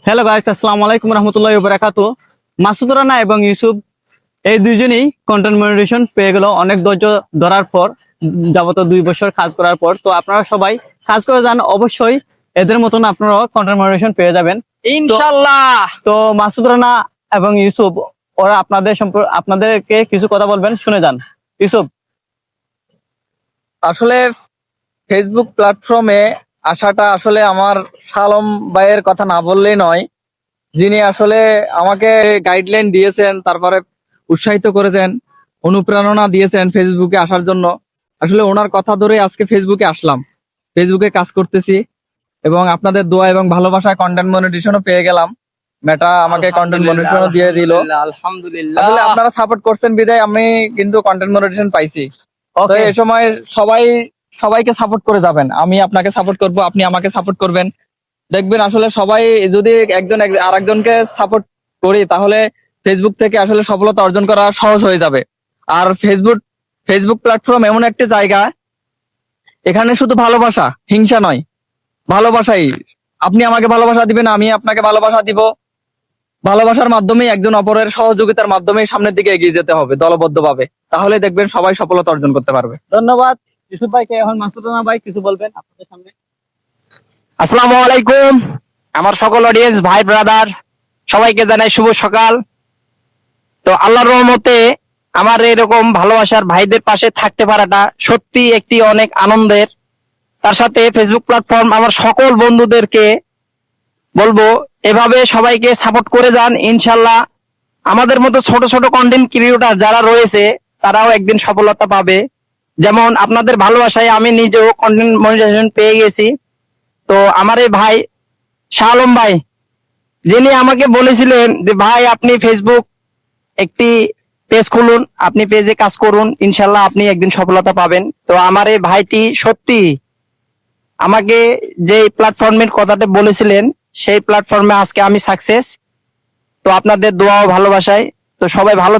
Hello guys, আসসালামু আলাইকুম রহমতুল্লাহি ওয়া বারাকাতুহু। মাসুদ রানা এবং ইউসুফ এই দুইজনই কন্টেন্ট মনিটাইজেশন পেয়ে গেল অনেক ধৈর্য ধরার পর, যাবত 2 বছর কাজ করার পর। তো আপনারা সবাই কাজ করে যান, অবশ্যই এদের মতন আপনারাও কন্টেন্ট মনিটাইজেশন পেয়ে যাবেন ইনশাল্লাহ। তো মাসুদ রানা এবং ইউসুফ ওরা আপনাদেরকে কিছু কথা বলবেন, শুনে যান। ইউসুফ। আসলে ফেসবুক প্ল্যাটফর্মে আসাটা আসলে আমার শালম ভাইয়ের কথা না বললেই নয়, যিনি আসলে আমাকে গাইডলাইন দিয়েছেন, তারপরে উৎসাহিত করেছেন, অনুপ্রেরণা দিয়েছেন ফেসবুকে আসার জন্য। আসলে ওনার কথা ধরে আজকে ফেসবুকে আসলাম, ফেসবুকে কাজ করতেছি এবং আপনাদের দোয়া এবং ভালোবাসায় কন্টেন্ট মনিটাইজেশনও পেয়ে গেলাম। মেটা আমাকে কন্টেন্ট মনিটাইজেশনও দিয়ে দিল। আলহামদুলিল্লাহ। আসলে আপনারা সাপোর্ট করছেন বিদায় আমি কিন্তু কন্টেন্ট মনিটাইজেশন পাইছি। তো এই সময় সবাইকে সাপোর্ট করে যাবেন, আমি আপনাকে সাপোর্ট করব, আপনি আমাকে সাপোর্ট করবেন। দেখবেন আসলে সবাই যদি একজন আরেকজনকে সাপোর্ট করি তাহলে ফেসবুক থেকে আসলে সফলতা অর্জন করা সহজ হয়ে যাবে। আর ফেসবুক প্ল্যাটফর্ম এমন একটি জায়গা, এখানে শুধু ভালোবাসা, হিংসা নয়, ভালোবাসাই। আপনি আমাকে ভালোবাসা দিবেন, আমি আপনাকে ভালোবাসা দিব। ভালোবাসার মাধ্যমেই একজন অপরের সহযোগিতার মাধ্যমেই সামনের দিকে এগিয়ে যেতে হবে দলবদ্ধভাবে, তাহলে দেখবেন সবাই সফলতা অর্জন করতে পারবে। ধন্যবাদ ইউসুফ ভাইকে। এখন মাসুদ রানা ভাই কিছু বলবেন আপনাদের সামনে। আসসালামু আলাইকুম আমার সকল অডিয়েন্স ভাই ব্রাদার সবাইকে জানাই শুভ সকাল। তো আল্লাহর রহমতে আমার এরকম ভালোবাসার ভাইদের পাশে থাকতে পারাটা সত্যি একটি অনেক আনন্দের। তার সাথে ফেসবুক প্ল্যাটফর্ম আমার সকল বন্ধুদেরকে বলবো এভাবে সবাইকে সাপোর্ট করে যান, ইনশাল্লাহ আমাদের মতো ছোট ছোট কন্টেন্ট ক্রিয়েটর যারা রয়েছে তারাও একদিন সফলতা পাবে। যেমন আপনাদের ভালোবাসায় আমি নিজেও কন্টেন্ট মনিটাইজেশন পেয়ে গেছি। তো আমার এই ভাই শাহ আলম ভাই, যিনি আমাকে বলেছিলেন যে ভাই আপনি ফেসবুক একটি পেজ খুলুন, আপনি পেজে কাজ করুন, ইনশাল্লাহ আপনি একদিন সফলতা পাবেন। তো আমার এই ভাইটি সত্যি আমাকে যে প্ল্যাটফর্মের কথাটা বলেছিলেন সেই প্ল্যাটফর্মে আজকে আমি সাকসেস। তো আপনাদের দোয়া ও ভালোবাসায় তো সবাই ভালো